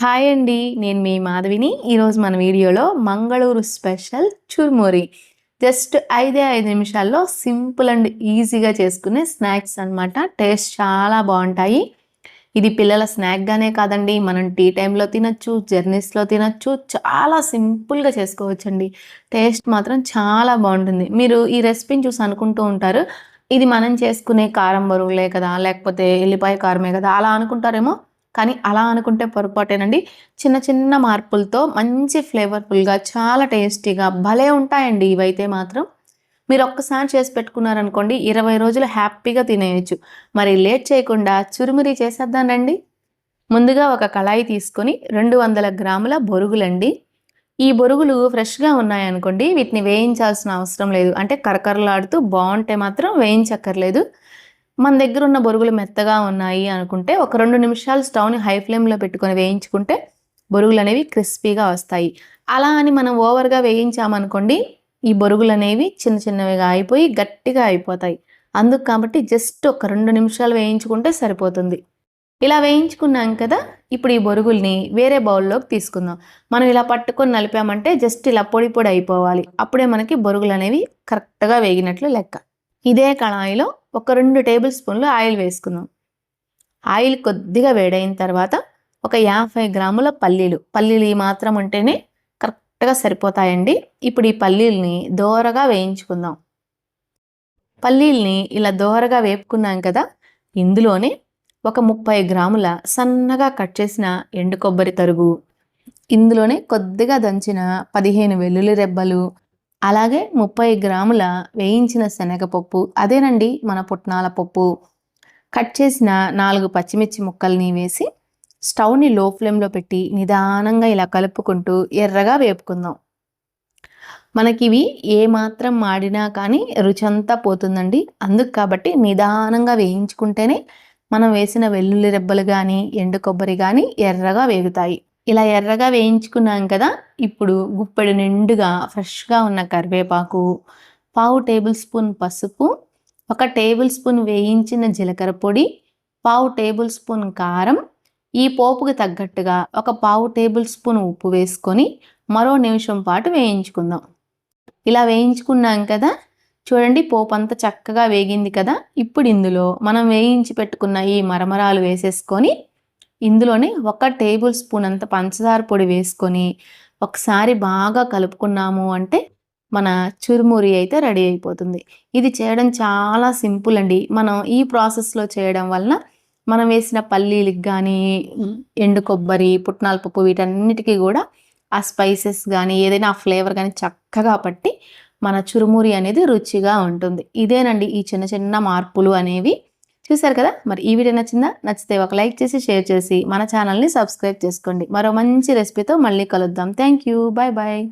Hi అండి. నేను మీ మాధవిని. ఈరోజు మన వీడియోలో మంగళూరు స్పెషల్ చుర్మురి. జస్ట్ 5 నిమిషాల్లో సింపుల్ అండ్ ఈజీగా చేసుకునే స్నాక్స్ అనమాట. టేస్ట్ చాలా బావుంటాయి. ఇది పిల్లల స్నాక్‌గానే కాదండి, మనం టీ టైమ్‌లో తినొచ్చు, జర్నీస్‌లో తినొచ్చు. చాలా సింపుల్‌గా చేసుకోవచ్చండి. టేస్ట్ మాత్రం చాలా బావుంటుంది. మీరు ఈ రెసిపీని చూసి అనుకుంటూ ఉంటారు, ఇది మనం చేసుకునే కారం బరువులే కదా! లేకపోతే ఎల్లిపాయ కారమే కదా! అలా అనుకుంటారేమో. కానీ అలా అనుకుంటే పొరపాటేనండి. చిన్న చిన్న మార్పులతో మంచి ఫ్లేవర్‌ఫుల్‌గా చాలా టేస్టీగా భలే ఉంటాయండి ఇవైతే మాత్రం. మీరొక్కసారి చేసి పెట్టుకున్నారనుకోండి 20 రోజులు హ్యాపీగా తినేయొచ్చు. మరి లేట్ చేయకుండా చురుమురి చేసేద్దాం రండి. ముందుగా ఒక కళాయి తీసుకొని 200 గ్రాముల బొరుగులండి. ఈ బొరుగులు ఫ్రెష్‌గా ఉన్నాయనుకోండి వీటిని వేయించాల్సిన అవసరం లేదు. అంటే కరకరలాడుతూ బావుంటే మాత్రం వేయించక్కర్లేదు. మన దగ్గరున్న బొరుగులు మెత్తగా ఉన్నాయి అనుకుంటే ఒక 2 నిమిషాలు స్టవ్‌ని హై ఫ్లేమ్‌లో పెట్టుకొని వేయించుకుంటే బొరుగులనేవి క్రిస్పీగా వస్తాయి. అలా అని మనం ఓవర్‌గా వేయించామనుకోండి ఈ బొరుగులనేవి చిన్న చిన్నవిగా అయిపోయి గట్టిగా అయిపోతాయి. అందుకు కాబట్టి జస్ట్ ఒక 2 నిమిషాలు వేయించుకుంటే సరిపోతుంది. ఇలా వేయించుకున్నాం కదా! ఇప్పుడు ఈ బొరుగుల్ని వేరే బౌల్‌లోకి తీసుకుందాం. మనం ఇలా పట్టుకొని నలిపామంటే జస్ట్ ఇలా పొడి పొడి అయిపోవాలి. అప్పుడే మనకి బొరుగులనేవి కరెక్ట్‌గా వేగినట్లు లెక్క. ఇదే కళాయిలో ఒక 2 టేబుల్ స్పూన్లు ఆయిల్ వేసుకుందాం. ఆయిల్ కొద్దిగా వేడైన తర్వాత ఒక 50 గ్రాముల పల్లీలు. పల్లీలు ఈ మాత్రం ఉంటేనే కరెక్ట్‌గా సరిపోతాయండి. ఇప్పుడు ఈ పల్లీల్ని దోరగా వేయించుకుందాం. పల్లీల్ని ఇలా దోరగా వేపుకున్నాం కదా! ఇందులోనే ఒక 30 గ్రాముల సన్నగా కట్ చేసిన ఎండు కొబ్బరి తరుగు, ఇందులోనే కొద్దిగా దంచిన 15 వెల్లుల్లి రెబ్బలు, అలాగే 30 గ్రాముల వేయించిన శనగపప్పు, అదేనండి మన పుట్నాల పప్పు, కట్ చేసిన 4 పచ్చిమిర్చి ముక్కల్ని వేసి స్టవ్‌ని లో ఫ్లేమ్‌లో పెట్టి నిదానంగా ఇలా కలుపుకుంటూ ఎర్రగా వేపుకుందాం. మనకివి ఏమాత్రం మాడినా కానీ రుచంతా పోతుందండి. అందుకు కాబట్టి నిదానంగా వేయించుకుంటేనే మనం వేసిన వెల్లుల్లి రెబ్బలు గానీ, ఎండు కొబ్బరి గానీ ఎర్రగా వేగుతాయి. ఇలా ఎర్రగా వేయించుకున్నాం కదా! ఇప్పుడు గుప్పెడు నిండుగా ఫ్రెష్‌గా ఉన్న కరివేపాకు, పావు టేబుల్ స్పూన్ పసుపు, ఒక టేబుల్ స్పూన్ వేయించిన జీలకర్ర పొడి, పావు టేబుల్ స్పూన్ కారం, ఈ పోపుకి తగ్గట్టుగా ఒక పావు టేబుల్ స్పూన్ ఉప్పు వేసుకొని మరో నిమిషం పాటు వేయించుకుందాం. ఇలా వేయించుకున్నాం కదా! చూడండి పోపంతా చక్కగా వేగింది కదా! ఇప్పుడు ఇందులో మనం వేయించి పెట్టుకున్న ఈ మరమరాలు వేసేసుకొని, ఇందులోనే ఒక టేబుల్ స్పూన్ అంత పంచదార పొడి వేసుకొని, ఒకసారి బాగా కలుపుకున్నాము అంటే, మన చురుమురి అయితే రెడీ అయిపోతుంది. ఇది చేయడం చాలా సింపుల్ అండి. మనం ఈ ప్రాసెస్‌లో చేయడం వలన, మనం వేసిన పల్లీలకి గానీ, ఎండు కొబ్బరి, పుట్నాల పప్పు వీటన్నిటికి గూడా ఆ స్పైసెస్ గానీ, ఏదైనా ఆ ఫ్లేవర్ గానీ చక్కగా పట్టి, మన చురుమురి అనేది రుచిగా ఉంటుంది. ఇదేనండి ఈ చిన్న చిన్న మార్పులు అనేవి. చూసారు కదా! మరి ఈ వీడియో నచ్చిందా? నచ్చితే ఒక లైక్ చేసి, షేర్ చేసి మన ఛానల్‌ని సబ్స్క్రైబ్ చేసుకోండి. మరో మంచి రెసిపీతో మళ్ళీ కలుద్దాం. Thank you. Bye bye.